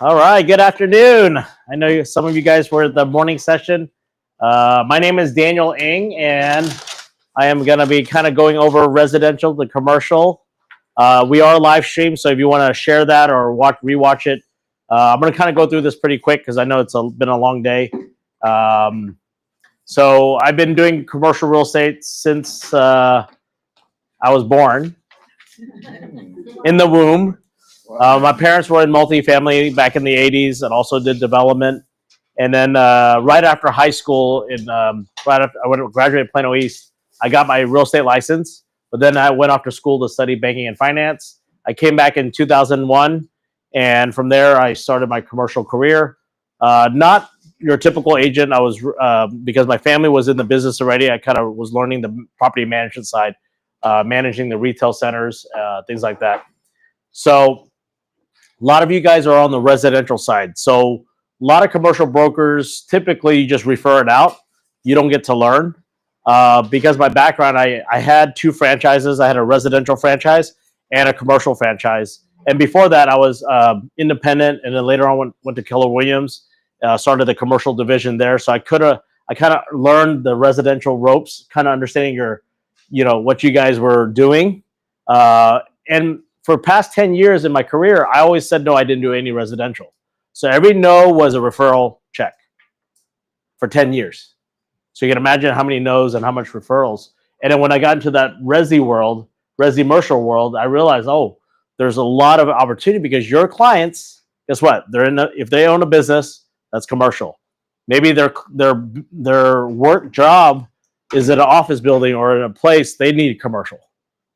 All right, good afternoon. I know some of you guys were at the morning session. My name is Daniel Eng, and I am going to be kind of going over residential to commercial. We are live stream, so if you want to share that or rewatch it, I'm going to kind of go through this pretty quick because I know it's been a long day. So I've been doing commercial real estate since I was born in the womb. My parents were in multifamily back in the 80s and also did development. And then right after high school, right after I graduated Plano East, I got my real estate license. But then I went off to school to study banking and finance. I came back in 2001. And from there, I started my commercial career. Not your typical agent. I was, because my family was in the business already, I kind of was learning the property management side, managing the retail centers, things like that. So a lot of you guys are on the residential side. So a lot of commercial brokers, typically you just refer it out. You don't get to learn. Because my background, I had two franchises. I had a residential franchise and a commercial franchise. And before that, I was independent. And then later on went to Keller Williams, started the commercial division there. So I kind of learned the residential ropes, kind of understanding what you guys were doing. And for past 10 years in my career, I always said no, I didn't do any residential. So every no was a referral check for 10 years. So you can imagine how many no's and how much referrals. And then when I got into that Resimercial world, I realized, there's a lot of opportunity because your clients, guess what? If they own a business, that's commercial. Maybe their work job is at an office building or in a place, they need commercial,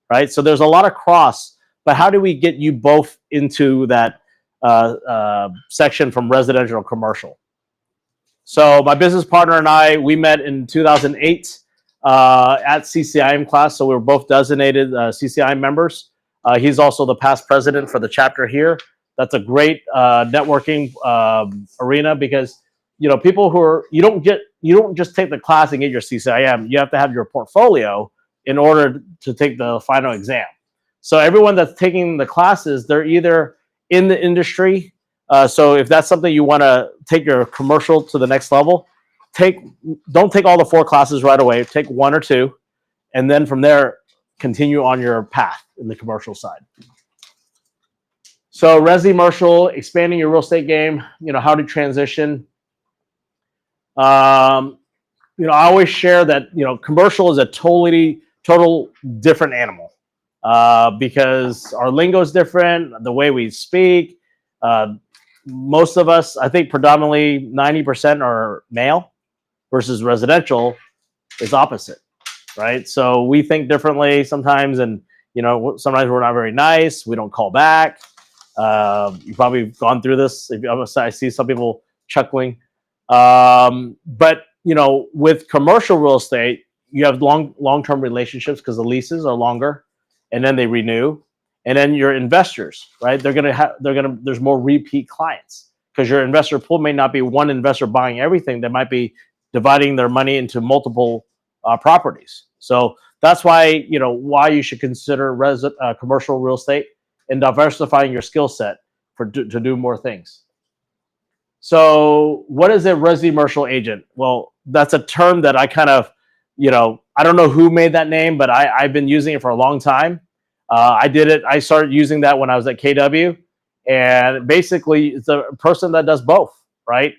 right? So there's a lot of cross. But how do we get you both into that section from residential to commercial? So my business partner and I, we met in 2008 at CCIM class. So we were both designated CCIM members. He's also the past president for the chapter here. That's a great networking arena because people who are you don't just take the class and get your CCIM. You have to have your portfolio in order to take the final exam. So everyone that's taking the classes, they're either in the industry. So if that's something you want to take your commercial to the next level, don't take all the 4 classes right away. Take 1 or 2, and then from there, continue on your path in the commercial side. So Resimercial, expanding your real estate game, how to transition. I always share that, commercial is a total different animal. Because our lingo is different, the way we speak. Most of us, I think predominantly 90% are male versus residential is opposite, right? So we think differently sometimes, and sometimes we're not very nice. We don't call back. You've probably gone through this. I see some people chuckling. But with commercial real estate, you have long-term relationships because the leases are longer. And then they renew, and then your investors, right? There's more repeat clients because your investor pool may not be one investor buying everything. They might be dividing their money into multiple properties. So that's why, why you should consider commercial real estate and diversifying your skill set to do more things. So what is a Resimercial agent? Well, that's a term that I kind of, I don't know who made that name, but I've been using it for a long time. I started using that when I was at KW, and basically it's a person that does both, right?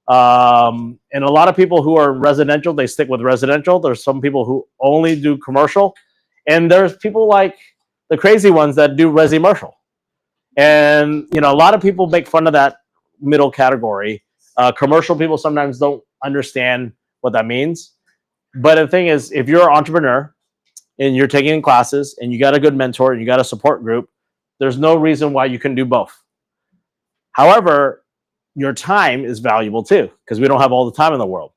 And a lot of people who are residential, they stick with residential. There's some people who only do commercial, and there's people like the crazy ones that do Resimercial. And, a lot of people make fun of that middle category. Commercial people sometimes don't understand what that means. But the thing is, if you're an entrepreneur and you're taking classes and you got a good mentor and you got a support group, there's no reason why you can do both. However, your time is valuable too, because we don't have all the time in the world.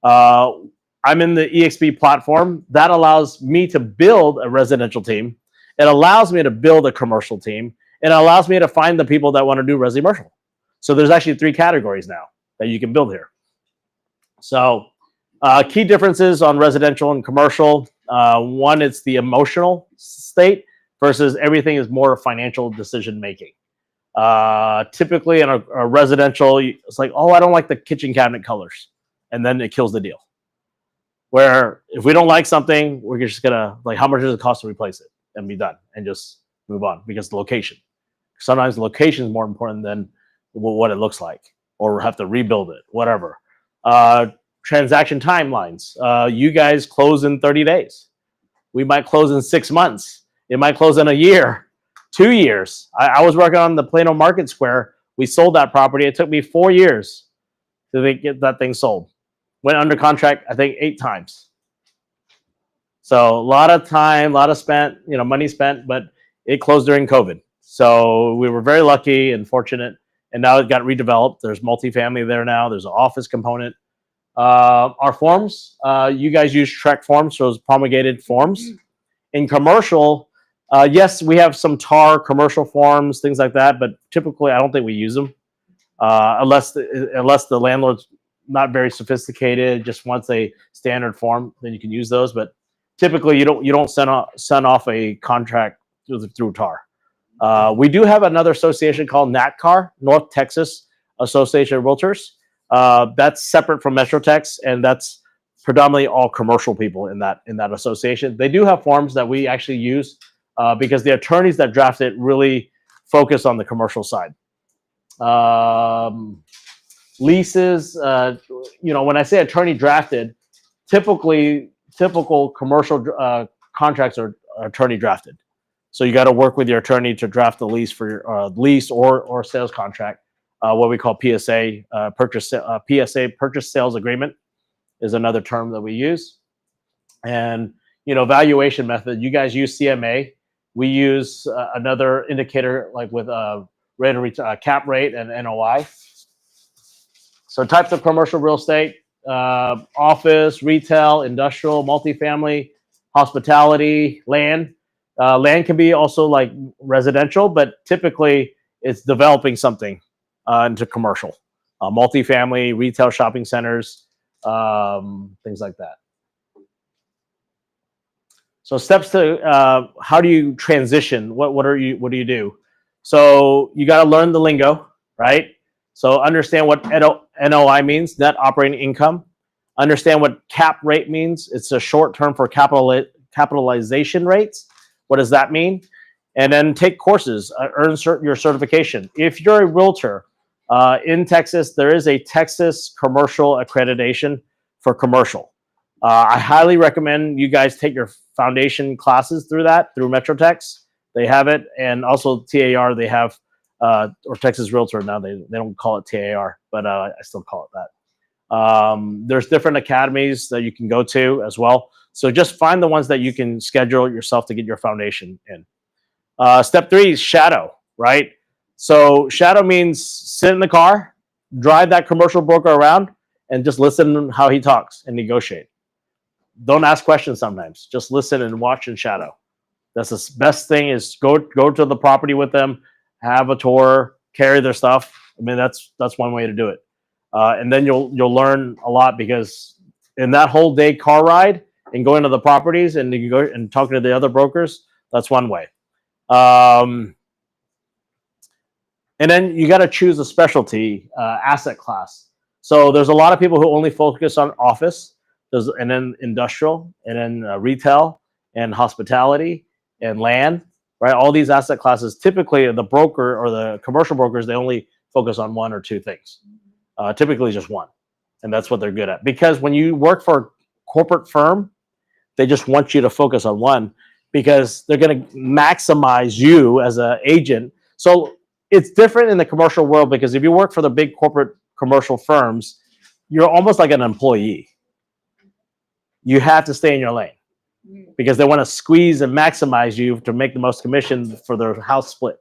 I'm in the EXP platform. That allows me to build a residential team. It allows me to build a commercial team. And it allows me to find the people that want to do Resimercial. So there's actually 3 categories now that you can build here. So key differences on residential and commercial. One, it's the emotional state. versus everything is more financial decision making. Typically in a residential, it's like, oh, I don't like the kitchen cabinet colors, and then it kills the deal. Where if we don't like something, we're just gonna like, how much does it cost to replace it, and be done, and just move on, because the location. Sometimes the location is more important than what it looks like, or have to rebuild it, whatever. Transaction timelines. You guys close in 30 days. We might close in 6 months. It might close in a year, 2 years. I was working on the Plano Market Square. We sold that property. It took me 4 years to get that thing sold. Went under contract, I think, 8 times. So a lot of time, a lot of spent, money spent, but it closed during COVID. So we were very lucky and fortunate, and now it got redeveloped. There's multifamily there now. There's an office component. Our forms, you guys use Trek forms, so it's promulgated forms. In commercial, yes, we have some TAR commercial forms, things like that, but typically I don't think we use them unless the landlord's not very sophisticated, just wants a standard form, then you can use those. But typically, you don't send off a contract through TAR. We do have another association called NATCAR, North Texas Association of Realtors. That's separate from MetroTex, and that's predominantly all commercial people in that association. They do have forms that we actually use because the attorneys that draft it really focus on the commercial side. Leases, when I say attorney drafted, typical commercial contracts are attorney drafted. So you got to work with your attorney to draft the lease for your lease or sales contract. What we call PSA, PSA purchase sales agreement is another term that we use. And valuation method. You guys use CMA. We use another indicator like with cap rate and NOI. So types of commercial real estate: office, retail, industrial, multifamily, hospitality, land. Land can be also like residential, but typically it's developing something into commercial. Multifamily, retail, shopping centers, things like that. So steps to how do you transition? What do you do? So you got to learn the lingo, right? So understand what NOI means, net operating income. Understand what cap rate means. It's a short term for capitalization rates. What does that mean? And then take courses, earn your certification. If you're a realtor in Texas, there is a Texas commercial accreditation for commercial. I highly recommend you guys take your foundation classes through MetroTex. They have it, and also TAR. They have or Texas Realtor now. They don't call it TAR, but I still call it that. There's different academies that you can go to as well. So just find the ones that you can schedule yourself to get your foundation in. Step 3 is shadow, right? So shadow means sit in the car, drive that commercial broker around, and just listen to how he talks and negotiate. Don't ask questions sometimes. Just listen and watch and shadow. That's the best thing, is go to the property with them, have a tour, carry their stuff. I mean, that's one way to do it. And then you'll learn a lot, because in that whole day car ride and going to the properties and you go and talking to the other brokers, that's one way. And then you got to choose a specialty asset class. So there's a lot of people who only focus on office, and then industrial, and then retail, and hospitality, and land, right? All these asset classes, typically the broker or the commercial brokers, they only focus on 1 or 2 things, typically just one. And that's what they're good at. Because when you work for a corporate firm, they just want you to focus on one, because they're going to maximize you as an agent. So it's different in the commercial world, because if you work for the big corporate commercial firms, you're almost like an employee. You have to stay in your lane, because they want to squeeze and maximize you to make the most commission for their house split.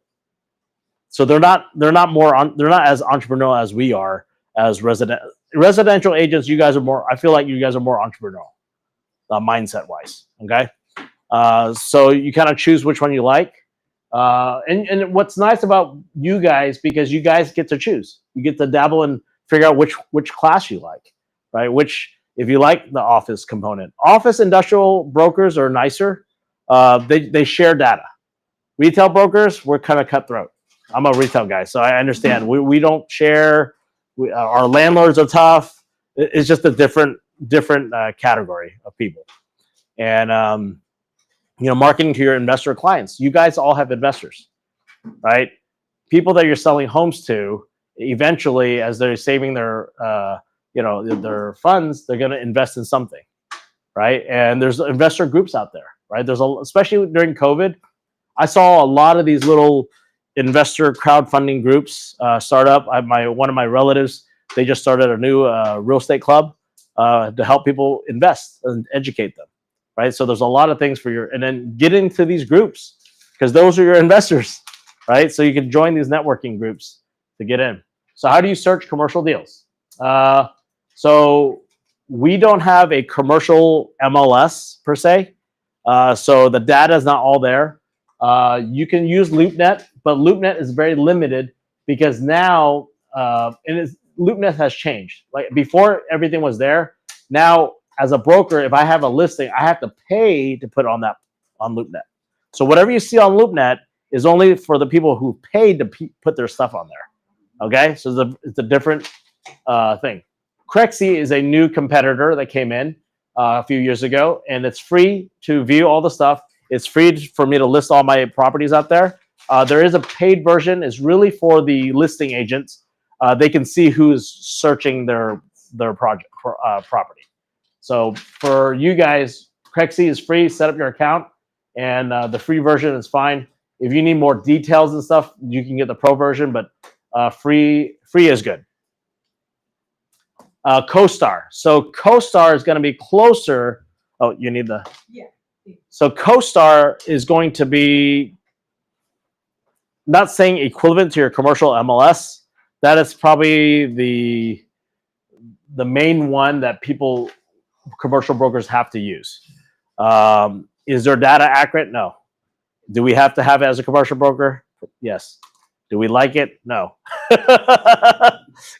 So they're not as entrepreneurial as we are as residential agents. You guys are more. I feel like you guys are more entrepreneurial, mindset wise. Okay, so you kind of choose which one you like. And what's nice about you guys, because you guys get to choose. You get to dabble and figure out which class you like, right? If you like the office component. Office industrial brokers are nicer. They share data. Retail brokers, we're kind of cutthroat. I'm a retail guy, so I understand. We don't share. Our landlords are tough. It's just a different category of people. And marketing to your investor clients. You guys all have investors, right? People that you're selling homes to, eventually, as they're saving their their funds, they're going to invest in something, right? And there's investor groups out there, right? Especially during COVID, I saw a lot of these little investor crowdfunding groups start up. One of my relatives, they just started a new real estate club to help people invest and educate them, right? So there's a lot of things and then get into these groups because those are your investors, right? So you can join these networking groups to get in. So how do you search commercial deals? So we don't have a commercial MLS per se. So the data is not all there. You can use LoopNet, but LoopNet is very limited because now, LoopNet has changed. Like before, everything was there. Now, as a broker, if I have a listing, I have to pay to put on LoopNet. So whatever you see on LoopNet is only for the people who paid to put their stuff on there. Okay, so it's a different thing. Crexi is a new competitor that came in a few years ago, and it's free to view all the stuff. It's free for me to list all my properties out there. There is a paid version. It's really for the listing agents. They can see who's searching their property. So for you guys, Crexi is free. Set up your account, and the free version is fine. If you need more details and stuff, you can get the pro version, but free is good. CoStar. So CoStar is going to be closer. Oh, you need the. Yeah. So CoStar is going to be, not saying equivalent to your commercial MLS. That is probably the main one that commercial brokers have to use. Is their data accurate? No. Do we have to have it as a commercial broker? Yes. Do we like it? No.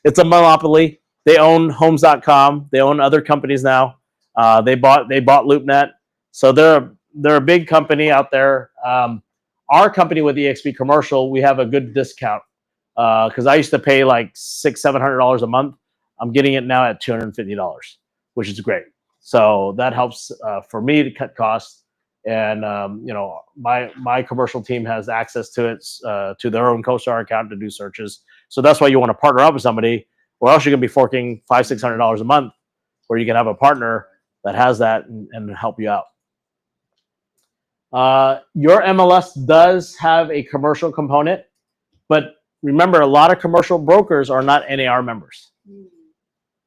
It's a monopoly. They own Homes.com. They own other companies now. They bought LoopNet. So they're a big company out there. Our company with eXp Commercial, we have a good discount because I used to pay like $600-700 a month. I'm getting it now at $250, which is great. So that helps for me to cut costs. And my commercial team has access to it, to their own CoStar account to do searches. So that's why you want to partner up with somebody, or else you're going to be forking $500-600 a month, where you can have a partner that has that and help you out. Your MLS does have a commercial component, but remember, a lot of commercial brokers are not NAR members.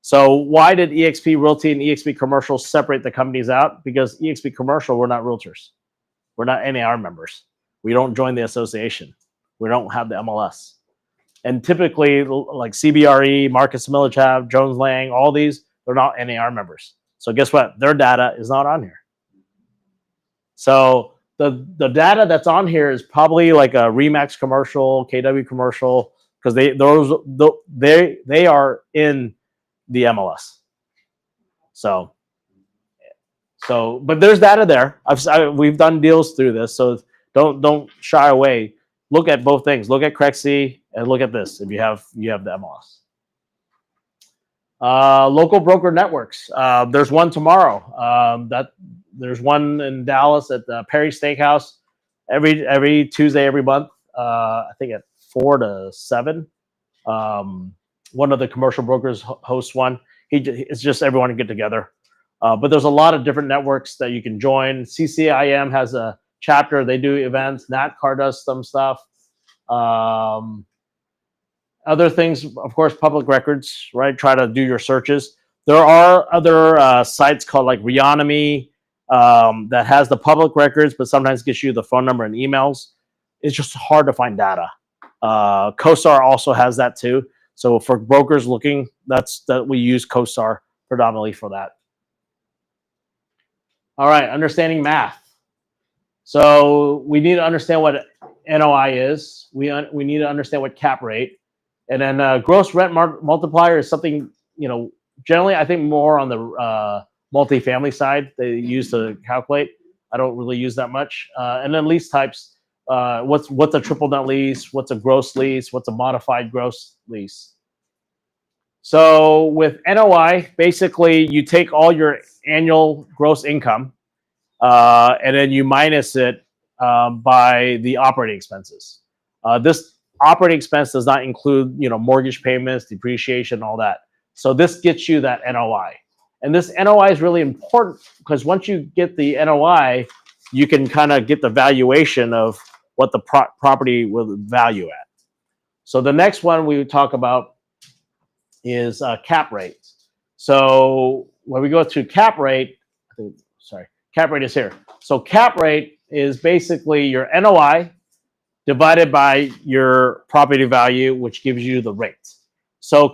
So why did eXp Realty and eXp Commercial separate the companies out? Because eXp Commercial, we're not realtors. We're not NAR members. We don't join the association. We don't have the MLS. And typically, like CBRE, Marcus Millichap, Jones Lang, all these, they're not NAR members. So guess what? Their data is not on here. So the data that's on here is probably like a Remax Commercial, KW Commercial, because they are in the MLS. So, but there's data there. We've done deals through this, so don't shy away. Look at both things. Look at Crexi and look at this if you have the MLS. Local broker networks. There's one tomorrow. There's one in Dallas at the Perry Steakhouse every Tuesday every month. I think at 4 to 7. One of the commercial brokers hosts one. It's just everyone to get together. But there's a lot of different networks that you can join. CCIM has a chapter. They do events. NatCar does some stuff. Other things, of course, public records, right? Try to do your searches. There are other sites called like Reonomy that has the public records, but sometimes gets you the phone number and emails. It's just hard to find data. CoStar also has that too. So for brokers looking, that we use CoStar predominantly for that. All right, understanding math. So we need to understand what NOI is. We need to understand what cap rate. And then gross rent multiplier is something, generally I think more on the multifamily side they use to calculate. I don't really use that much. And then lease types. what's a triple net lease? What's a gross lease? What's a modified gross lease? So with NOI, basically you take all your annual gross income and then you minus it by the operating expenses. This operating expense does not include, mortgage payments, depreciation, all that. So this gets you that NOI. And this NOI is really important because once you get the NOI, you can kind of get the valuation of what the property will value at. So the next one we would talk about is cap rate. So when we go to cap rate, cap rate is here. So cap rate is basically your NOI divided by your property value, which gives you the rate. So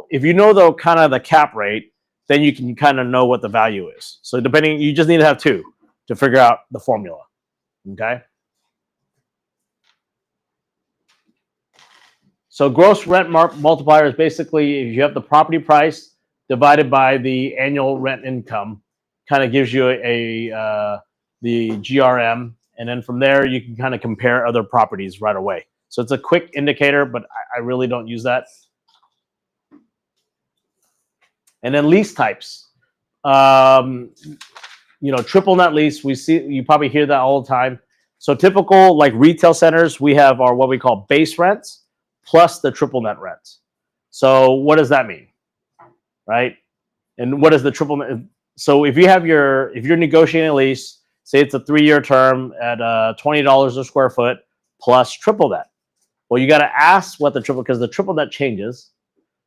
if you know the cap rate, then you can kind of know what the value is. So you just need to have two to figure out the formula. Okay. So gross rent multiplier is basically if you have the property price divided by the annual rent income, kind of gives you the GRM, and then from there you can kind of compare other properties right away. So it's a quick indicator, but I really don't use that. And then lease types. Triple net lease, you probably hear that all the time. So typical like retail centers, we have our what we call base rents plus the triple net rent. So what does that mean? Right? And what is the triple net? So if you're negotiating a lease, say it's a 3-year term at $20 a square foot plus triple net. Well, you got to ask what because the triple net changes.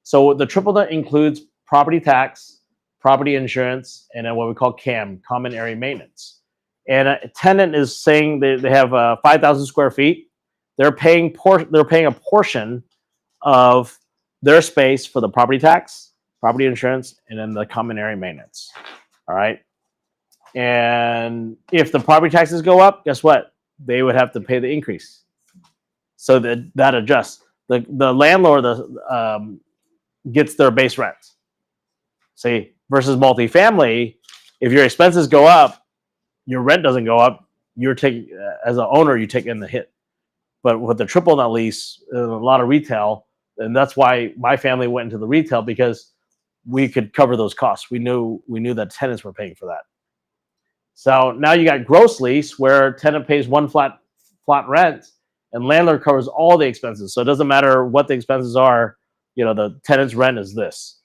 So the triple net includes property tax, property insurance, and then what we call CAM, common area maintenance. And a tenant is saying they have 5,000 square feet. They're paying a portion of their space for the property tax, property insurance, and then the common area maintenance. All right. And if the property taxes go up, guess what? They would have to pay the increase. So that adjusts. The landlord gets their base rent. See, versus multifamily, if your expenses go up, your rent doesn't go up. You're taking, as an owner, you take in the hit. But with the triple net lease, a lot of retail, and that's why my family went into the retail, because we could cover those costs. We knew that tenants were paying for that. So now you got gross lease where tenant pays one flat rent and landlord covers all the expenses. So it doesn't matter what the expenses are. The tenant's rent is this.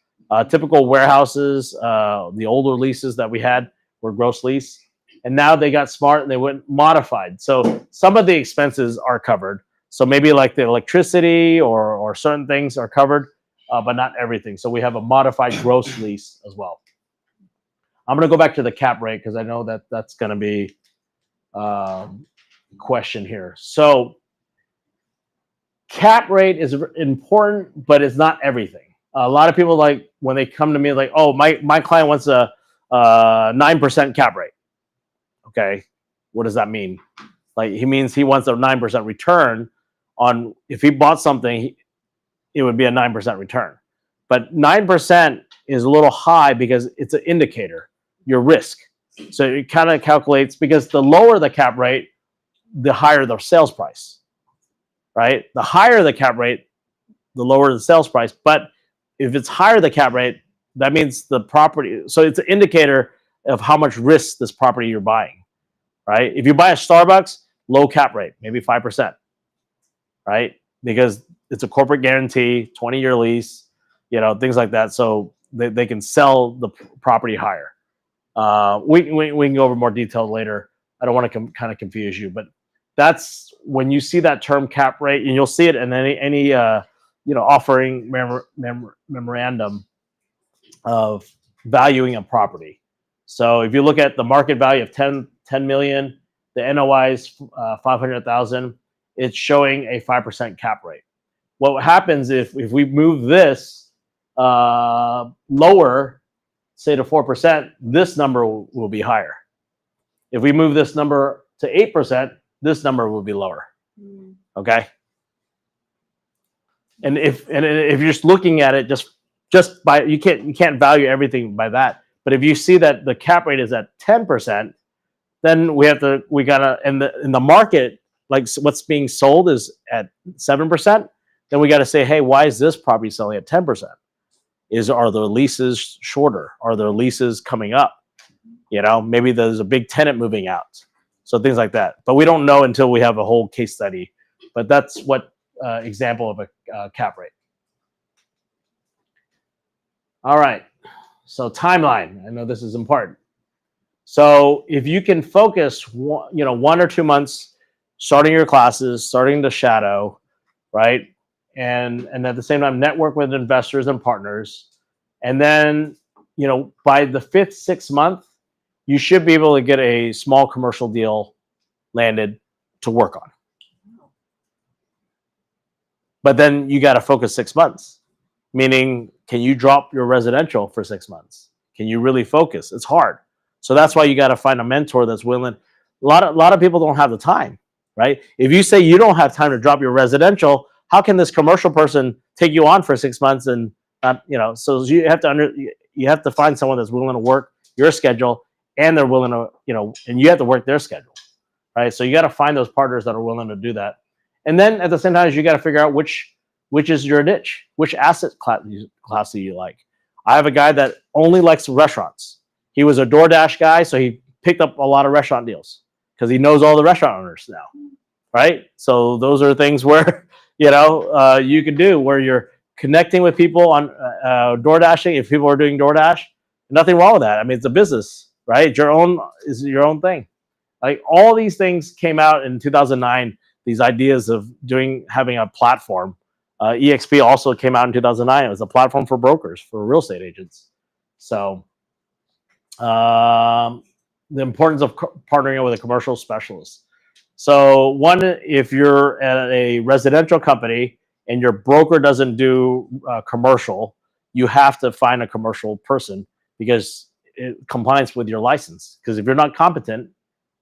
Typical warehouses, the older leases that we had were gross lease. And now they got smart and they went modified. So some of the expenses are covered. So maybe like the electricity or certain things are covered, but not everything. So we have a modified gross lease as well. I'm going to go back to the cap rate because I know that's going to be a question here. So cap rate is important, but it's not everything. A lot of people, like when they come to me, like, oh, my client wants a 9% cap rate. Okay, what does that mean? Like he means he wants a 9% return on, if he bought something, it would be a 9% return. But 9% is a little high because it's an indicator, your risk. So it kind of calculates, because the lower the cap rate, the higher the sales price, right? The higher the cap rate, the lower the sales price. But if it's higher the cap rate, that means the property, so it's an indicator of how much risk this property you're buying, right? If you buy a Starbucks, low cap rate, maybe 5%, right? Because it's a corporate guarantee, 20-year lease, things like that. So they can sell the property higher. We can go over more detail later. I don't want to kind of confuse you, but that's when you see that term cap rate, and you'll see it in any offering memorandum of valuing a property. So if you look at the market value of 10 million, the NOI is 500,000, it's showing a 5% cap rate. What happens if we move this lower, say to 4%, this number will be higher. If we move this number to 8%, this number will be lower. Okay. And if you're just looking at it just by, you can't value everything by that. But if you see that the cap rate is at 10%, then we gotta, in the market, like what's being sold is at 7%, then we got to say, hey, why is this property selling at 10%? Are the leases shorter? Are there leases coming up? You know, maybe there's a big tenant moving out. So things like that. But we don't know until we have a whole case study. But that's what example of a cap rate. All right. So timeline. I know this is important. So if you can focus, 1 or 2 months, starting your classes, starting the shadow, right? And at the same time, network with investors and partners. And then, by the 5th, 6th month, you should be able to get a small commercial deal landed to work on. But then you got to focus 6 months, meaning, can you drop your residential for 6 months? Can you really focus? It's hard. So that's why you got to find a mentor that's willing. A lot of people don't have the time, right? If you say you don't have time to drop your residential, how can this commercial person take you on for 6 months and so you have to find someone that's willing to work your schedule, and they're willing to, and you have to work their schedule, right? So you got to find those partners that are willing to do that. And then at the same time, you got to figure out which is your niche, which asset class do you like. I have a guy that only likes restaurants. He was a DoorDash guy, so he picked up a lot of restaurant deals because he knows all the restaurant owners now, right? So those are things where, you can do where you're connecting with people on DoorDashing. If people are doing DoorDash, nothing wrong with that. I mean, it's a business, right? Your own thing. Like all these things came out in 2009. These ideas of having a platform. EXP also came out in 2009. It was a platform for brokers, for real estate agents. So the importance of partnering with a commercial specialist. So one, if you're at a residential company and your broker doesn't do commercial, you have to find a commercial person because it compliance with your license. Because if you're not competent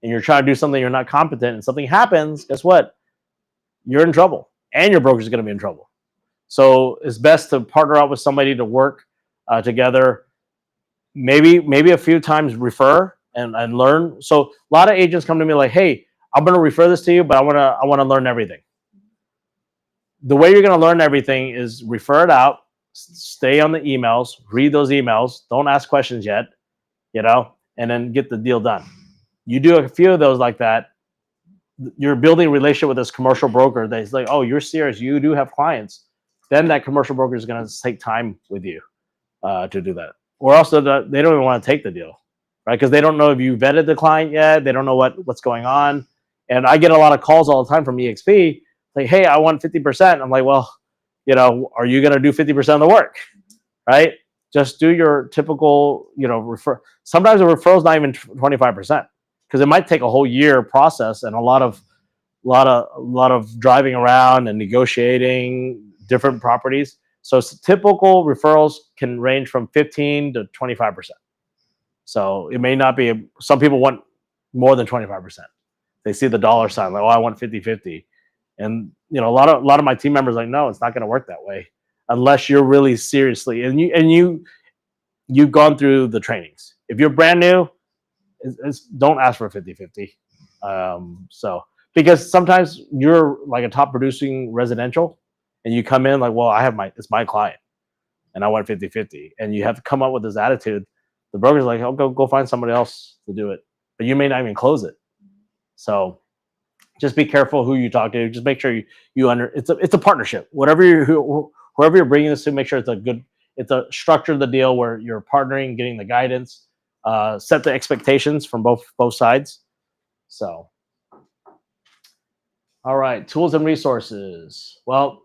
and you're trying to do something you're not competent and something happens, guess what? You're in trouble, and your broker's going to be in trouble. So it's best to partner up with somebody to work together. Maybe a few times refer and learn. So a lot of agents come to me like, hey, I'm going to refer this to you, but I want to learn everything. The way you're going to learn everything is refer it out, stay on the emails, read those emails, don't ask questions yet, and then get the deal done. You do a few of those like that, you're building a relationship with this commercial broker that's like, oh, you're serious, you do have clients. Then that commercial broker is going to take time with you to do that. Or also they don't even want to take the deal, right? Because they don't know if you vetted the client yet. They don't know what's going on. And I get a lot of calls all the time from EXP, like, hey, I want 50%. I'm like, well, are you going to do 50% of the work, right? Just do your typical, refer. Sometimes a referral is not even 25% because it might take a whole year process and a lot of driving around and negotiating different properties. So typical referrals can range from 15 to 25%. So it may not be, some people want more than 25%. They see the dollar sign, like, oh, I want 50-50. And a lot of my team members are like, no, it's not going to work that way unless you're really seriously and you've gone through the trainings. If you're brand new, don't ask for 50-50. So because sometimes you're like a top producing residential and you come in like, well, it's my client and I want 50-50. And you have to come up with this attitude. The broker's like, oh, go find somebody else to do it. But you may not even close it. So just be careful who you talk to. Just make sure it's a partnership. Whoever you're bringing this to, make sure it's a structure of the deal where you're partnering, getting the guidance, set the expectations from both sides. So, all right, tools and resources. Well,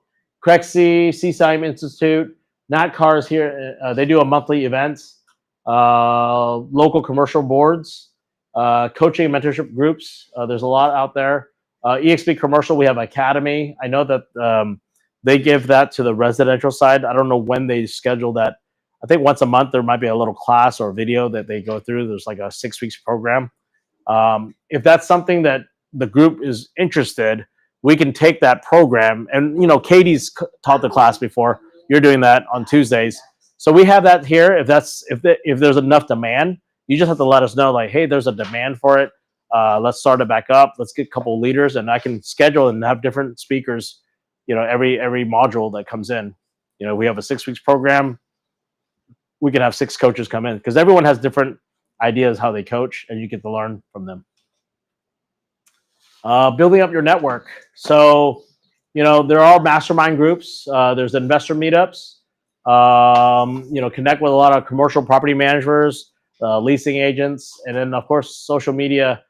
Eng CCIM Institute, NatCars here. They do a monthly events, local commercial boards, coaching and mentorship groups. There's a lot out there. EXP Commercial, we have Academy. I know that they give that to the residential side. I don't know when they schedule that. I think once a month there might be a little class or video that they go through. There's like a 6 weeks program. If that's something that the group is interested, we can take that program. And Katie's taught the class before. You're doing that on Tuesdays, so we have that here. If there's enough demand, you just have to let us know. Like, hey, there's a demand for it. Let's start it back up. Let's get a couple of leaders, and I can schedule and have different speakers, every module that comes in. We have a 6 weeks program. We can have 6 coaches come in because everyone has different ideas how they coach, and you get to learn from them. Building up your network. So, there are mastermind groups. There's investor meetups. Connect with a lot of commercial property managers, leasing agents, and then of course social media.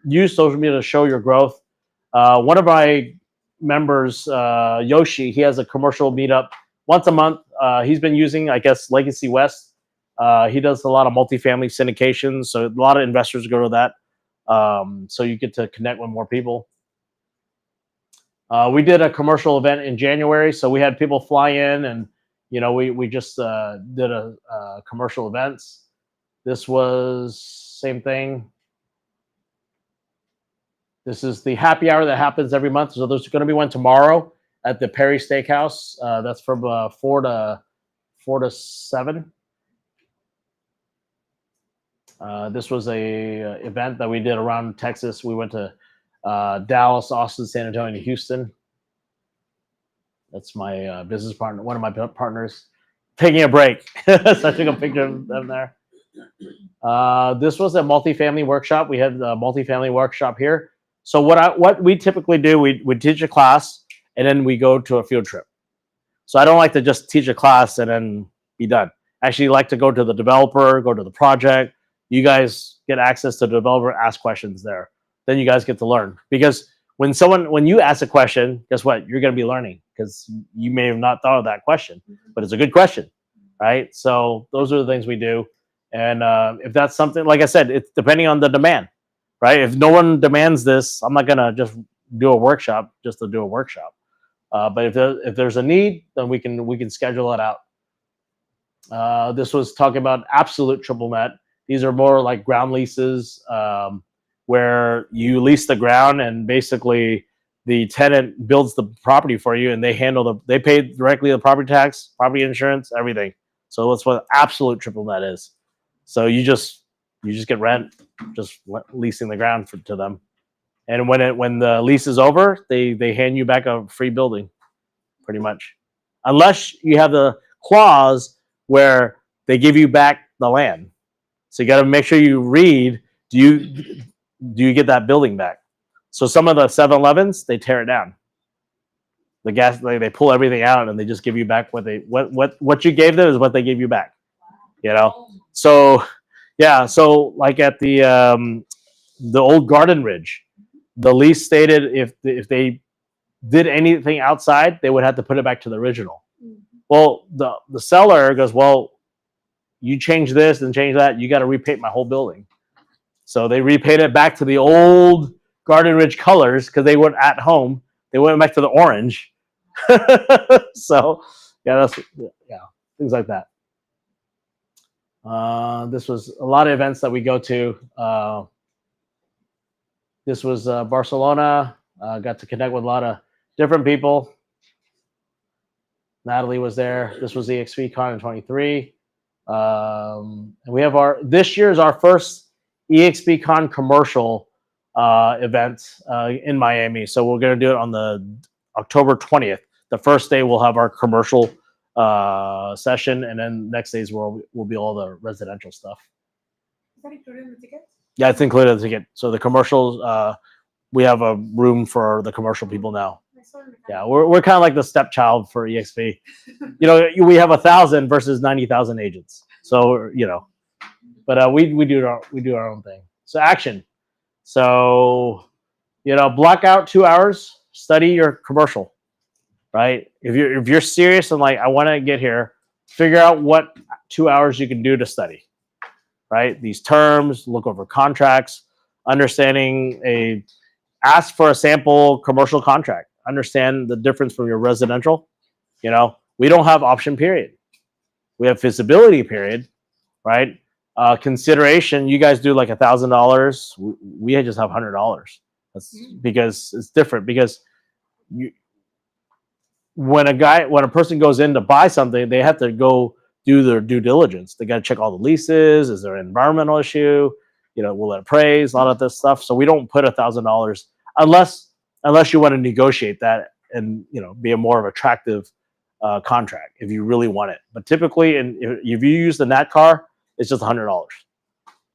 Use social media to show your growth. One of my members, Yoshi, he has a commercial meetup once a month. He's been using, I guess, Legacy West. He does a lot of multifamily syndications, so a lot of investors go to that. So you get to connect with more people. We did a commercial event in January, so we had people fly in, and we just did a commercial events. This was same thing. This is the happy hour that happens every month. So there's going to be one tomorrow at the Perry Steakhouse. That's from 4 to 7. This was a event that we did around Texas. We went to Dallas, Austin, San Antonio, and Houston. That's my business partner, one of my partners, taking a break. So I took a picture of them there. This was a multifamily workshop. We had a multifamily workshop here. So what we typically do, we teach a class and then we go to a field trip. So I don't like to just teach a class and then be done. I actually like to go to the developer, go to the project. You guys get access to the developer, ask questions there. Then you guys get to learn. Because when you ask a question, guess what? You're going to be learning because you may have not thought of that question, but it's a good question, right? So those are the things we do. And if that's something, like I said, it's depending on the demand, right? If no one demands this, I'm not going to just do a workshop just to do a workshop. But if there's a need, then we can schedule it out. This was talking about absolute triple net. These are more like ground leases where you lease the ground and basically the tenant builds the property for you and they pay directly the property tax, property insurance, everything. So that's what absolute triple net is. So you just get rent, just leasing the ground to them. And when the lease is over, they hand you back a free building, pretty much. Unless you have the clause where they give you back the land. So you got to make sure you read, do you get that building back? So some of the 7-Elevens, they tear it down. The gas, they pull everything out and they just give you back what you gave them is what they give you back. So yeah, so like at the old Garden Ridge, the lease stated if they did anything outside, they would have to put it back to the original. Well, the seller goes, well, you change this and change that, you got to repaint my whole building. So they repainted it back to the old Garden Ridge colors because they weren't at home. They went back to the orange. So yeah, things like that. This was a lot of events that we go to. This was Barcelona. Got to connect with a lot of different people. Natalie was there. This was EXPCon in 23. And we have this year is our first EXPCon commercial event in Miami. So we're going to do it on the October 20th. The first day we'll have our commercial session, and then next days will be all the residential stuff. Is that included in the ticket? Yeah, it's included in the ticket. So the commercials, we have a room for the commercial people now. Yeah, we're kind of like the stepchild for EXP. We have 1,000 versus 90,000 agents. So but we do our own thing. So action. So block out 2 hours, study your commercial, right? If you're serious and like I want to get here, figure out what 2 hours you can do to study, right? These terms, look over contracts, ask for a sample commercial contract. Understand the difference from your residential. We don't have option period. We have feasibility period, right? Consideration, you guys do like $1,000. We just have $100. That's because it's different. Because when a person goes in to buy something, they have to go do their due diligence. They got to check all the leases. Is there an environmental issue? we'll let appraise, a lot of this stuff. So we don't put $1,000 unless you want to negotiate that and be a more of attractive contract if you really want it. But typically, if you use the NAT car, it's just $100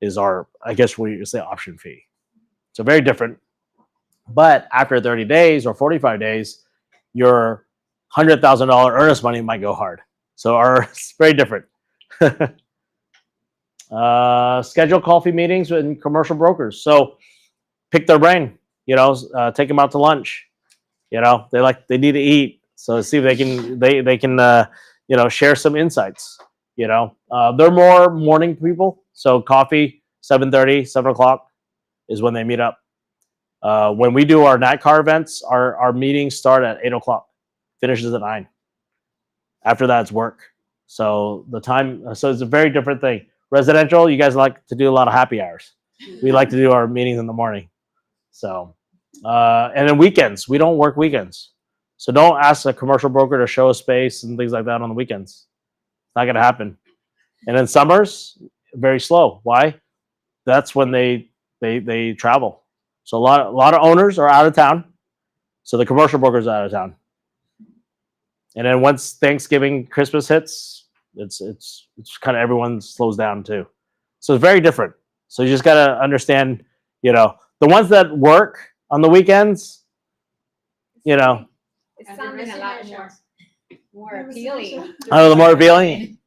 is our, I guess we say, option fee. So very different. But after 30 days or 45 days, your $100,000 earnest money might go hard. So it's very different. Schedule coffee meetings with commercial brokers. So pick their brain, take them out to lunch. They need to eat. So see if they can share some insights. They're more morning people. So coffee, 7:30, 7 o'clock is when they meet up. When we do our night car events, our meetings start at 8 o'clock, finishes at 9. After that, it's work. So it's a very different thing. Residential, you guys like to do a lot of happy hours. We like to do our meetings in the morning. So, and then weekends, we don't work weekends. So don't ask a commercial broker to show a space and things like that on the weekends. It's not going to happen. And then summers, very slow. Why? That's when they travel. So a lot of owners are out of town. So the commercial brokers are out of town. And then once Thanksgiving, Christmas hits, it's kind of everyone slows down too. So it's very different. So you just got to understand, the ones that work on the weekends, It's sounding a lot more appealing. Oh, the more appealing.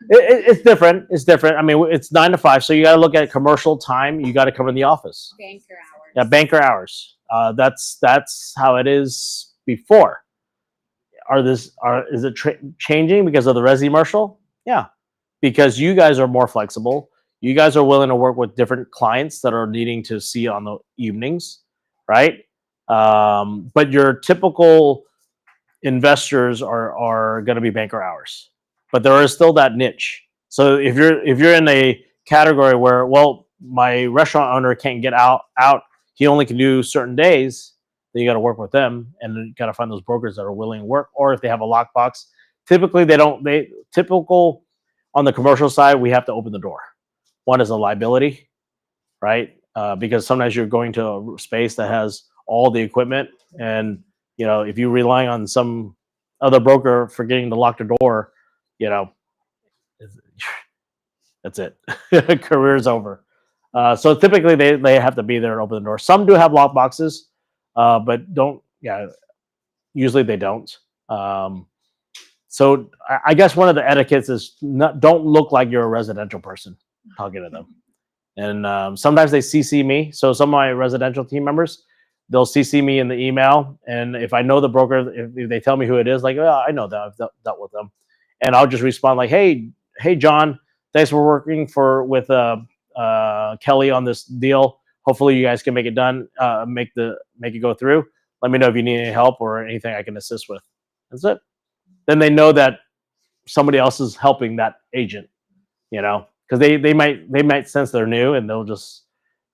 It's different. It's different. I mean, it's 9 to 5, so you got to look at commercial time. You got to come in the office. Banker hours. Yeah, banker hours. That's how it is before. Is it changing because of the Resimercial? Yeah, because you guys are more flexible. You guys are willing to work with different clients that are needing to see on the evenings, right? But your typical investors are going to be banker hours. But there is still that niche. So if you're in a category where, well, my restaurant owner can't get out, he only can do certain days, then you got to work with them, and then you got to find those brokers that are willing to work. Or if they have a lockbox, typically typical on the commercial side, we have to open the door. One is a liability, right? Because sometimes you're going to a space that has all the equipment, and if you're relying on some other broker forgetting to lock the door, that's it. Career's over. So typically they have to be there and open the door. Some do have lock boxes, but don't. Yeah, usually they don't. So I guess one of the etiquettes is don't look like you're a residential person talking to them. And sometimes they CC me. So some of my residential team members, they'll CC me in the email. And if I know the broker, if they tell me who it is, like, oh, I know that, I've dealt with them. And I'll just respond like, hey, John, thanks for working with Kelly on this deal. Hopefully you guys can make it done, make it go through. Let me know if you need any help or anything I can assist with. That's it. Then they know that somebody else is helping that agent, because they might sense they're new and they'll just,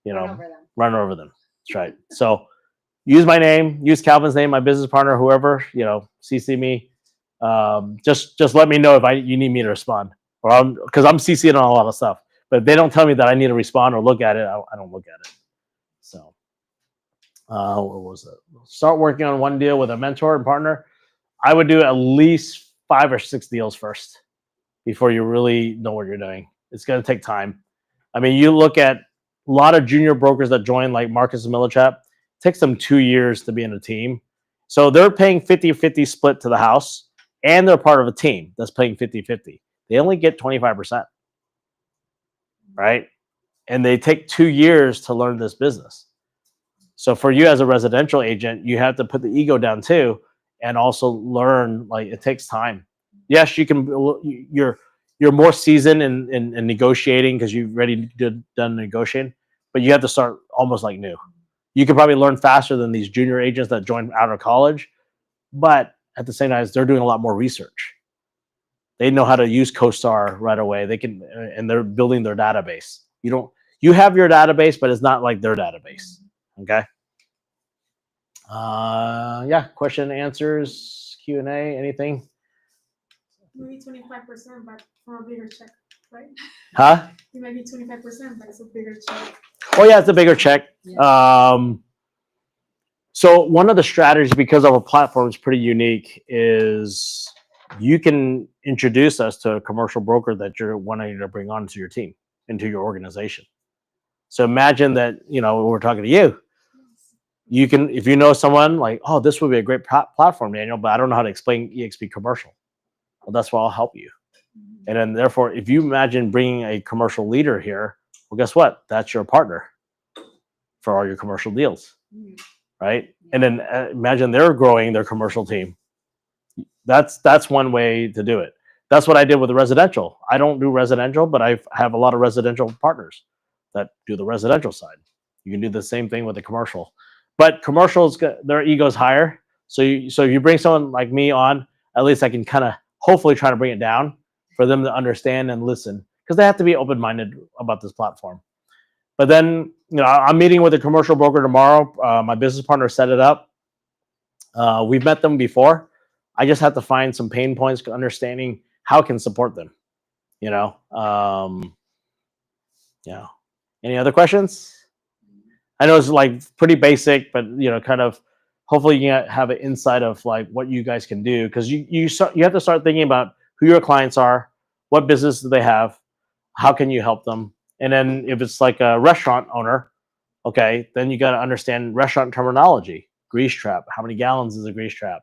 run over them. That's right. So use my name, use Calvin's name, my business partner, whoever, CC me. Just let me know if you need me to respond, or because I'm CCing on a lot of stuff. But if they don't tell me that I need to respond or look at it, I don't look at it. So, what was it? Start working on one deal with a mentor and partner. I would do at least 5 or 6 deals first before you really know what you're doing. It's going to take time. I mean, you look at a lot of junior brokers that join, like Marcus and Millichap. It takes them 2 years to be in a team. So they're paying 50-50 split to the house, and they're part of a team that's paying 50-50. They only get 25%, right? And they take 2 years to learn this business. So for you as a residential agent, you have to put the ego down too, and also learn. Like, it takes time. Yes, you're more seasoned in negotiating because you've already done negotiating, but you have to start almost like new. You can probably learn faster than these junior agents that join out of college, but at the same time, they're doing a lot more research. They know how to use CoStar right away. They can, and they're building their database. You have your database, but it's not like their database. Okay. Yeah. Question and answers, Q&A, anything? Maybe 25%, but from a bigger check. right? Huh? It might be 25%, but it's a bigger check. Oh yeah, it's a bigger check. So one of the strategies, because our platform is pretty unique, is you can introduce us to a commercial broker that you're wanting to bring onto your team, into your organization. So imagine that, we're talking to you. You can, if you know someone like, oh, this would be a great platform, Daniel, but I don't know how to explain EXP commercial. Well, that's why I'll help you. And then therefore, if you imagine bringing a commercial leader here, well, guess what? That's your partner for all your commercial deals, right? And then imagine they're growing their commercial team. That's one way to do it. That's what I did with the residential. I don't do residential, but I have a lot of residential partners that do the residential side. You can do the same thing with the commercial, but commercials, their ego's higher. So if you bring someone like me on, at least I can kind of hopefully try to bring it down for them to understand and listen, because they have to be open-minded about this platform. But then, I'm meeting with a commercial broker tomorrow. My business partner set it up. We've met them before. I just have to find some pain points, understanding how I can support them. Yeah. Any other questions? I know it's like pretty basic, but kind of hopefully you have an insight of like what you guys can do, because you have to start thinking about who your clients are, what business do they have, how can you help them, and then if it's like a restaurant owner, okay, then you got to understand restaurant terminology. Grease trap, how many gallons is a grease trap?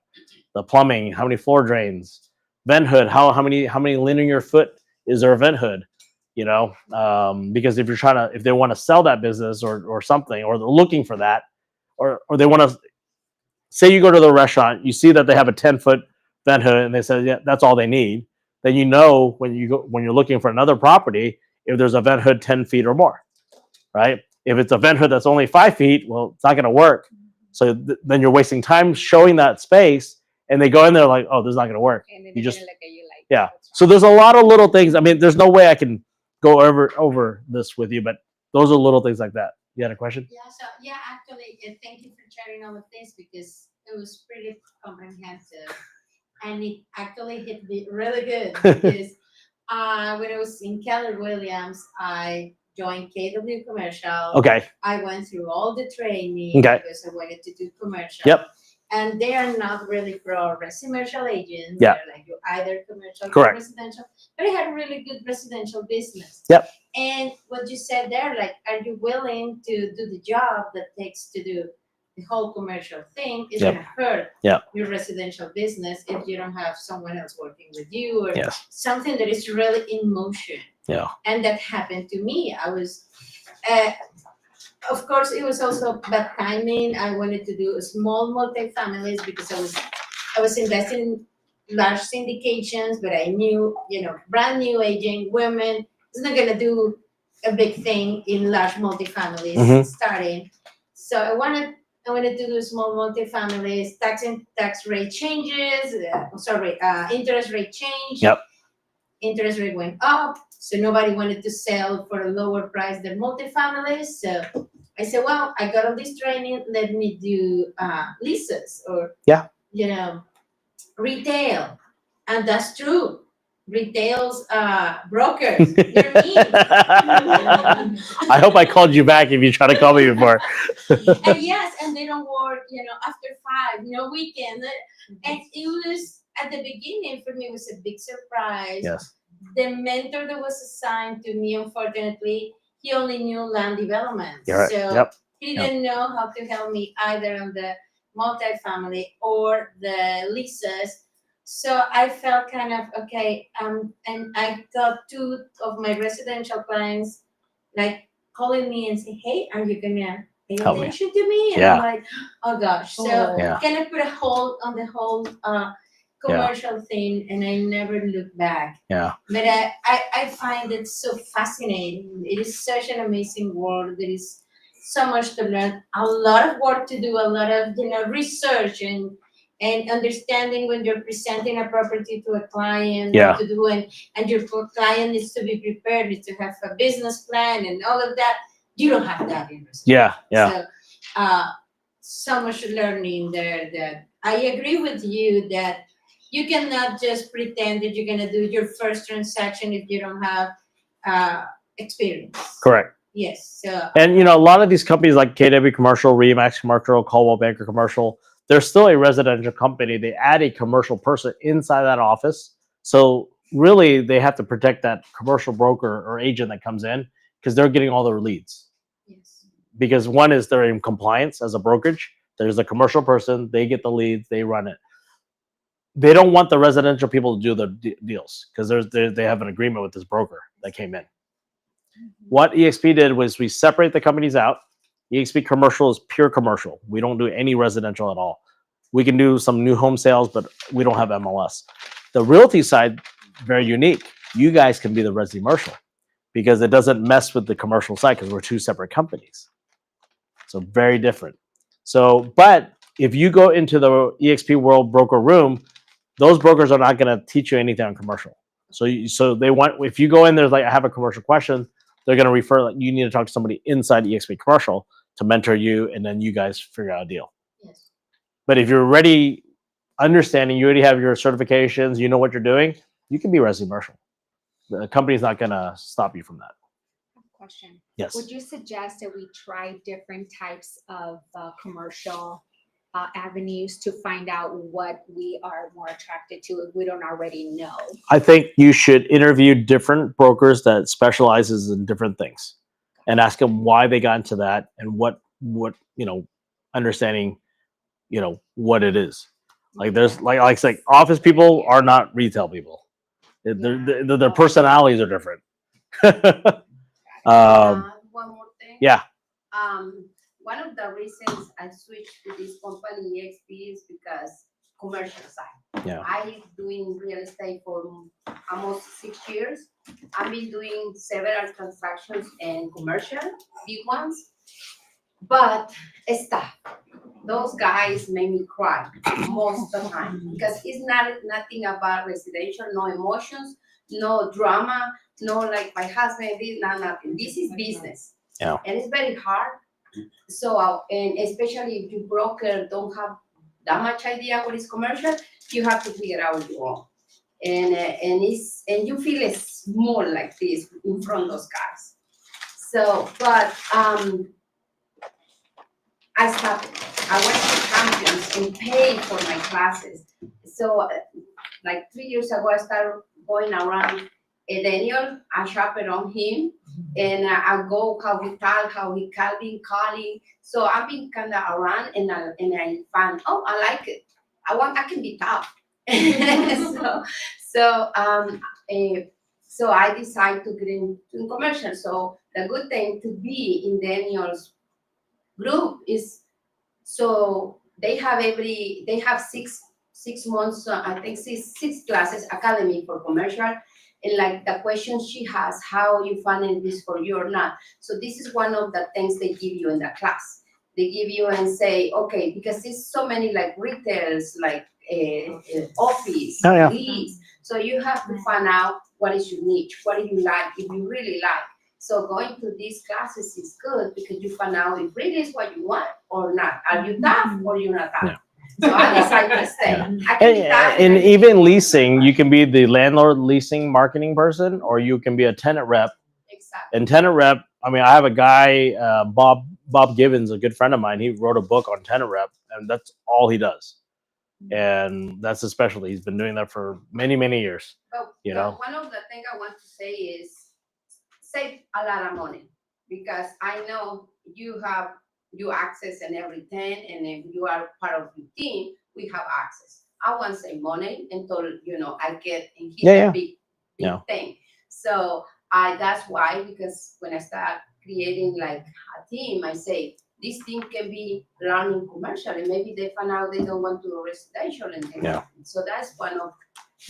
The plumbing, how many floor drains? Vent hood, how many linear foot is there a vent hood? Because if they want to sell that business or something, or they're looking for that, or they want to, say you go to the restaurant, you see that they have a 10-foot vent hood, and they say, yeah, that's all they need. Then when you're looking for another property, if there's a vent hood 10 feet or more, right? If it's a vent hood that's only 5 feet, well, it's not going to work. So then you're wasting time showing that space, and they go in there like, oh, this is not going to work. And You just, look at you like, yeah. So there's a lot of little things. I mean, there's no way I can go over this with you, but those are little things like that. You had a question? Yeah, so actually, thank you for sharing all of this, because it was pretty comprehensive, and it actually hit me really good, because when I was in Keller Williams, I joined KW Commercial. Okay. I went through all the training because I wanted to do commercial. Yep. And they are not really pro Resimercial agents. Yeah. They're like, you either commercial Correct. or residential. But I had a really good residential business. Yep. And what you said there, like, are you willing to do the job that takes to do the whole commercial thing? Is going to hurt your residential business if you don't have someone else working with you, or something that is really in motion. Yeah. And that happened to me. I was, of course, it was also bad timing. I wanted to do small multifamilies because I was investing in large syndications, but I knew, brand new aging women is not gonna do a big thing in large multifamilies starting. So I wanted to do small multifamilies. Tax rate changes. Interest rate change. Yep. Interest rate went up, so nobody wanted to sell for a lower price than multifamilies. So I said, well, I got all this training. Let me do leases, or retail, and that's true. Retail's brokers. They're mean. I hope I called you back if you try to call me before. And yes, and they don't work, after 5, weekend. And it was, at the beginning, for me, it was a big surprise. Yes. The mentor that was assigned to me, unfortunately, he only knew land development. Right. So he didn't know how to help me either on the multifamily or the leases. So I felt kind of okay. And I got 2 of my residential clients like calling me and say, hey, are you gonna pay attention to me? And I'm like, oh gosh. So kind of put a hold on the whole commercial thing, and I never looked back. Yeah. But I find it so fascinating. It is such an amazing world. There is so much to learn, a lot of work to do, a lot of research and understanding when you're presenting a property to a client, what to do, and your client needs to be prepared, needs to have a business plan and all of that. You don't have that in research. Yeah. So so much learning there, that I agree with you that you cannot just pretend that you're gonna do your first transaction if you don't have experience. Correct. Yes. So And a lot of these companies like KW Commercial, Remax Commercial, Coldwell Banker Commercial, they're still a residential company. They add a commercial person inside that office. So really, they have to protect that commercial broker or agent that comes in because they're getting all their leads. yes. Because one is they're in compliance as a brokerage. There's a commercial person. They get the leads. They run it. They don't want the residential people to do the deals because they have an agreement with this broker that came in. What EXP did was we separate the companies out. EXP Commercial is pure commercial. We don't do any residential at all. We can do some new home sales, but we don't have MLS. The realty side, very unique. You guys can be the Resimercial because it doesn't mess with the commercial side because we're two separate companies. So very different. So, but if you go into the EXP World broker room, those brokers are not going to teach you anything on commercial. So they want, if you go in there, like I have a commercial question, they're going to refer, like you need to talk to somebody inside EXP Commercial to mentor you, and then you guys figure out a deal. Yes. But if you're already understanding, you already have your certifications, you know what you're doing, you can be Resimercial. The company's not going to stop you from that. Question. Yes. Would you suggest that we try different types of commercial avenues to find out what we are more attracted to if we don't already know? I think you should interview different brokers that specializes in different things and ask them why they got into that and what understanding, what it is. Like there's like office people are not retail people. Their personalities are different. One more thing. Yeah. One of the reasons I switched to this company EXP is because commercial side. Yeah. I doing real estate for almost 6 years. I've been doing several transactions and commercial, big ones, but staff. Those guys make me cry most of the time because it's nothing about residential, no emotions, no drama, no like my husband, this, nothing. This is business. Yeah. And it's very hard. So, and especially if you broker don't have that much idea what is commercial, you have to figure out your own. And you feel small like this in front of those guys. So, but I stopped. I went to Champions and paid for my classes. So, like 3 years ago, I started going around Daniel. I shop it on him, and I go how he talk, how he calling. So I've been kind of around, and I find, oh, I like it. I can be tough. So I decided to get into commercial. So the good thing to be in Daniel's group is, so they have six months, I think six classes academy for commercial, and like the questions she has, how you finding this for you or not. So this is one of the things they give you in the class. They give you and say, okay, because there's so many like retails, like office, Oh, yeah. leads. So you have to find out what is your niche, what do you like, if you really like. So going to these classes is good because you find out if really is what you want or not. Are you tough or you're not tough? Yeah. So I decided to stay. Yeah. I can be tough And I can even be- leasing, you can be the landlord leasing marketing person, or you can be a tenant rep. Exactly. And tenant rep, I mean, I have a guy, Bob Gibbons, a good friend of mine. He wrote a book on tenant rep, and that's all he does. And that's his specialty. He's been doing that for many, many years. But You know? one of the things I want to say is save a lot of money, because I know you have access and everything, and if you are part of the team, we have access. I want to save money until I get and hit Yeah, yeah. a big Yeah. thing. So that's why, because when I start creating like a team, I say this team can be learning commercial, and maybe they find out they don't want to do residential, and Yeah. so that's one of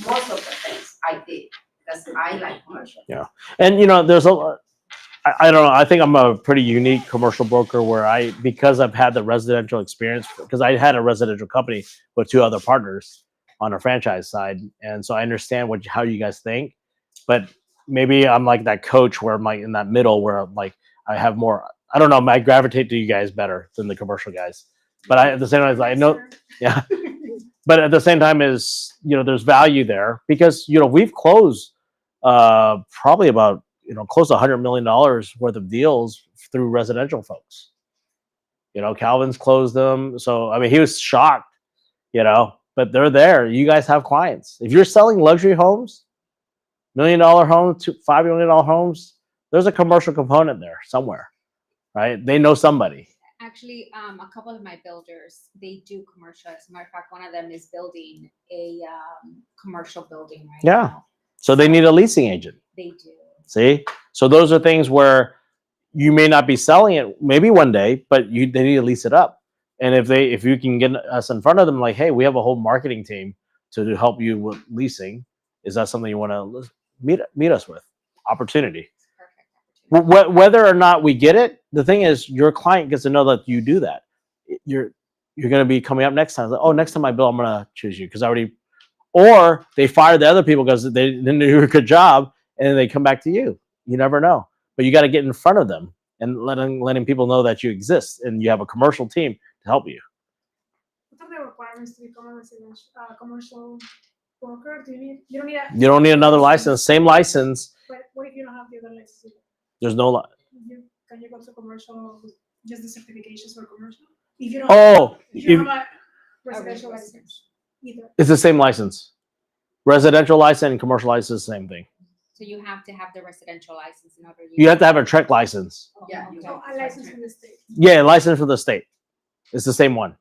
most of the things I did, because I like commercial. Yeah. And, there's I don't know. I think I'm a pretty unique commercial broker where because I've had the residential experience, because I had a residential company with two other partners on a franchise side. And so I understand how you guys think, but maybe I'm like that coach where I'm like in that middle where I'm like, I have more, I don't know, I gravitate to you guys better than the commercial guys. But at the same time, I know, yeah. But at the same time there's value there because, we've closed probably about close to $100 million worth of deals through residential folks. Calvin's closed them. So, I mean, he was shocked, but they're there. You guys have clients. If you're selling luxury homes, $1 million homes, $5 million homes, there's a commercial component there somewhere, right? They know somebody. Actually, a couple of my builders, they do commercial. As a matter of fact, one of them is building a commercial building right Yeah. now. So they need a leasing agent. They do. See? So those are things where you may not be selling it maybe one day, but they need to lease it up. And if you can get us in front of them, like, hey, we have a whole marketing team to help you with leasing. Is that something you want to meet us with? Opportunity. Perfect. Whether or not we get it, the thing is, your client gets to know that you do that. You're going to be coming up next time. Like, oh, next time I bill, I'm going to choose you because I already. Or they fire the other people because they didn't do a good job, and then they come back to you. You never know. But you got to get in front of them and letting people know that you exist and you have a commercial team to help you. What are the requirements to become a residential commercial broker? You don't need another license. Same license. But what if you don't have the other license? There's no. Can you go to commercial with just the certifications for commercial? If you don't. If you don't have a residential license either. It's the same license. Residential license and commercial license, same thing. So you have to have the residential license in order. You have to have a Trek license. Yeah. A license from the state. Yeah, license for the state. It's the same one.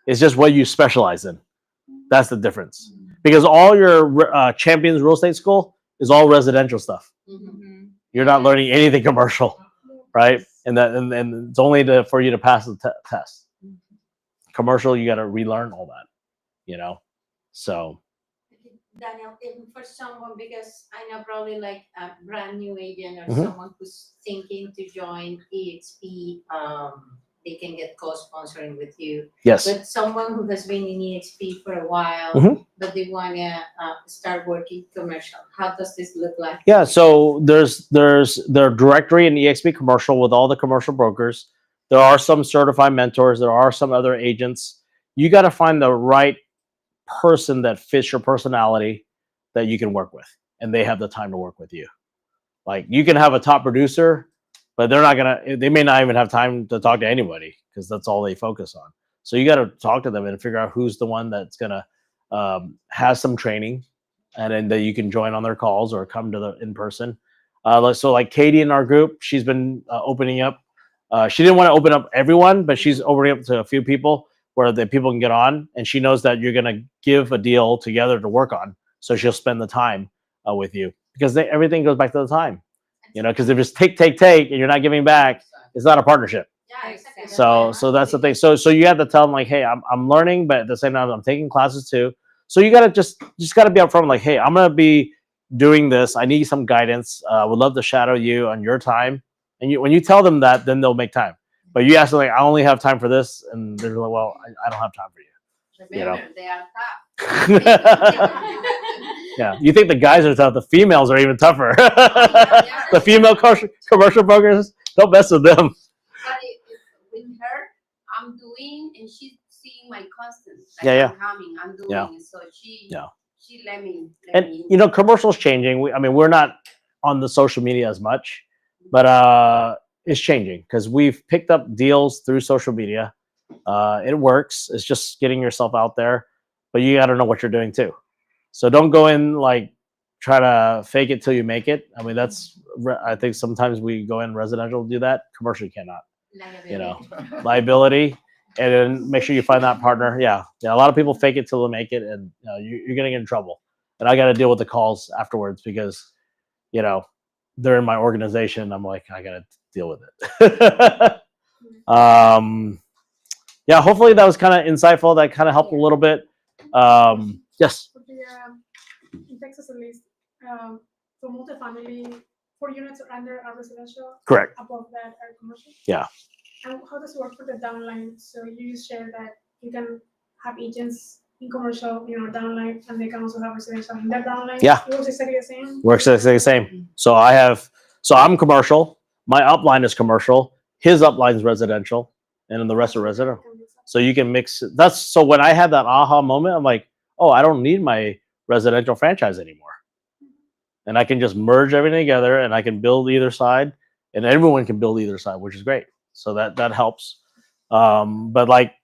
It's just what you specialize in. That's the difference. Because all your Champions Real Estate School is all residential stuff. Mm-hmm. You're not learning anything commercial, right? And it's only for you to pass the test. Commercial, you got to relearn all that, So. Daniel, even for someone, because I know probably like a brand new agent or Mhm. someone who's thinking to join EXP, they can get co-sponsoring with you. Yes. But someone who has been in EXP for a while, Mhm. but they want to start working commercial, how does this look like? Yeah, so there's their directory in EXP Commercial with all the commercial brokers. There are some certified mentors. There are some other agents. You got to find the right person that fits your personality that you can work with, and they have the time to work with you. Like, you can have a top producer, but they may not even have time to talk to anybody because that's all they focus on. So you got to talk to them and figure out who's the one that's gonna have some training, and then that you can join on their calls or come to the in person. So like Katie in our group, she's been opening up. She didn't want to open up everyone, but she's opening up to a few people where the people can get on, and she knows that you're going to give a deal together to work on. So she'll spend the time with you because everything goes back to the time, because if it's take, and you're not giving back, it's not a partnership. Yeah, exactly. So that's the thing. So you have to tell them like, hey, I'm learning, but at the same time, I'm taking classes too. So you got to just got to be upfront, like, hey, I'm going to be doing this. I need some guidance. Would love to shadow you on your time. And when you tell them that, then they'll make time. But you ask them like, I only have time for this, and they're like, well, I don't have time for you. Remember, they are tough. Yeah, you think the guys are tough? The females are even tougher. The female commercial brokers, don't mess with them. But with her, I'm doing, and she's seeing my constant. Like, Yeah. I'm coming, I'm doing. Yeah. So she Yeah. let me. And commercial's changing. We're not on the social media as much, but it's changing because we've picked up deals through social media. It works. It's just getting yourself out there, but you got to know what you're doing too. So don't go in like try to fake it till you make it. I mean, I think sometimes we go in residential to do that. Commercial, you cannot. Liability, and then make sure you find that partner. Yeah. A lot of people fake it till they make it, and you're gonna get in trouble. And I got to deal with the calls afterwards because they're in my organization. I'm like, I got to deal with it. Yeah, hopefully that was kind of insightful. That kind of helped a little bit. Yes. In Texas, at least, for multifamily, 4 units or under are residential. Correct. Above that are commercial. Yeah. And how does it work for the downline? So you share that you can have agents in commercial, downline, and they can also have residential in their downline. Yeah. It works exactly the same. Works exactly the same. So I'm commercial. My upline is commercial. His upline is residential, and then the rest are residential. So you can mix. So when I had that aha moment, I'm like, oh, I don't need my residential franchise anymore. and I can just merge everything together, and I can build either side, and everyone can build either side, which is great. So that helps. But like,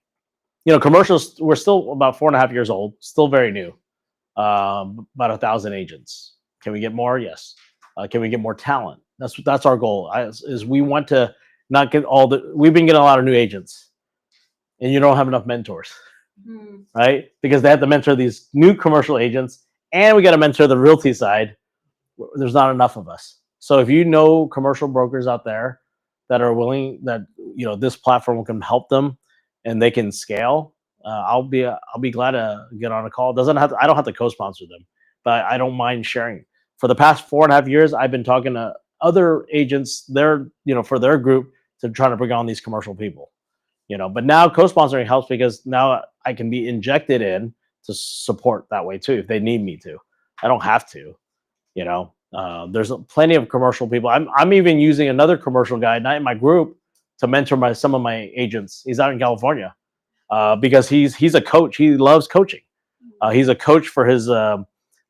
commercials, we're still about 4.5 years old, still very new. About 1,000 agents. Can we get more? Yes. Can we get more talent? That's our goal. Is we want to not get we've been getting a lot of new agents, and you don't have enough mentors, right? Because they have to mentor these new commercial agents, and we got to mentor the realty side. There's not enough of us. So if you know commercial brokers out there that are willing, that this platform can help them, and they can scale, I'll be glad to get on a call. I don't have to co-sponsor them, but I don't mind sharing. For the past 4.5 years, I've been talking to other agents, for their group, to try to bring on these commercial people. But now co-sponsoring helps because now I can be injected in to support that way too if they need me to. I don't have to. There's plenty of commercial people. I'm even using another commercial guy, not in my group, to mentor some of my agents. He's out in California because he's a coach. He loves coaching. He's a coach for his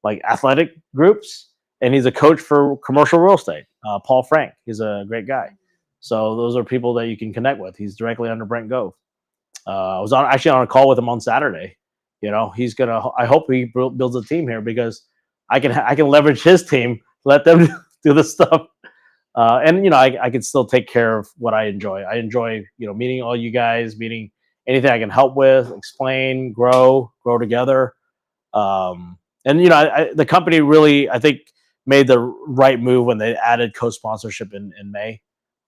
athletic groups, and he's a coach for commercial real estate. Paul Frank, he's a great guy. So those are people that you can connect with. He's directly under Brent Gove. I was actually on a call with him on Saturday. He's gonna. I hope he builds a team here because I can leverage his team, let them do the stuff, and I can still take care of what I enjoy. I enjoy meeting all you guys, meeting anything I can help with, explain, grow together. And the company really, I think, made the right move when they added co-sponsorship in May,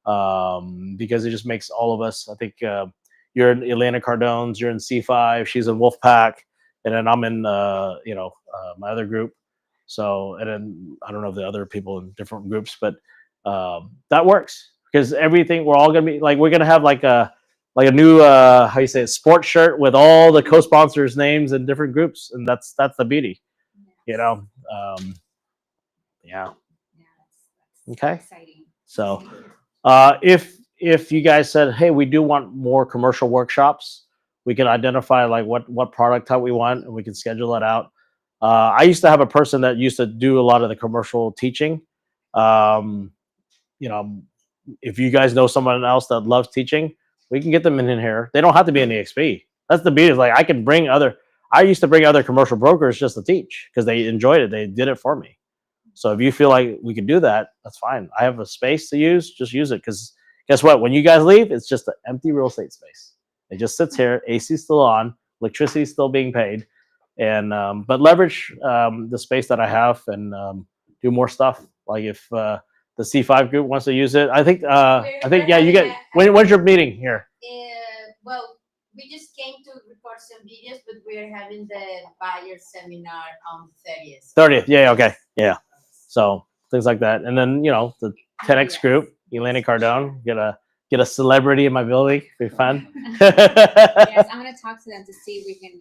because it just makes all of us. I think you're in Elena Cardone's, you're in C5, she's in Wolfpack, and then I'm in my other group. So, and then I don't know the other people in different groups, but that works because everything, we're all gonna be we're gonna have a new how you say it, sports shirt with all the co-sponsors' names in different groups, and that's the beauty. Yeah. Okay. Exciting. So, if you guys said, hey, we do want more commercial workshops, we can identify what product type we want, and we can schedule it out. I used to have a person that used to do a lot of the commercial teaching. If you guys know someone else that loves teaching, we can get them in here. They don't have to be in the EXP. That's the beauty. I can bring I used to bring other commercial brokers just to teach because they enjoyed it. They did it for me. So if you feel like we can do that, that's fine. I have a space to use, just use it. Because guess what? When you guys leave, it's just an empty real estate space. It just sits here. AC's still on. Electricity's still being paid. And but leverage the space that I have and do more stuff. Like if the C5 group wants to use it, I think yeah, you get. When's your meeting here? Well, we just came to record some videos, but we're having the buyer seminar on 30th. 30th, yeah, okay, yeah. So things like that, and then the 10X group, Elena Cardone, get a celebrity in my building. Be fun. Yes, I'm gonna talk to them to see if we can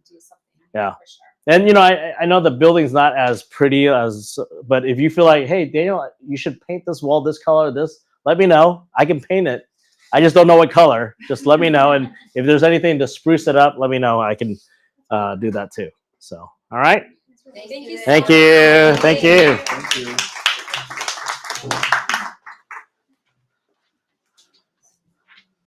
do something. Yeah. For sure. And I know the building's not as pretty but if you feel like, hey, Daniel, you should paint this wall this color, let me know. I can paint it. I just don't know what color. Just let me know. And if there's anything to spruce it up, let me know. I can do that too. So, all right. Thank you. Thank you. Thank you. Thank you.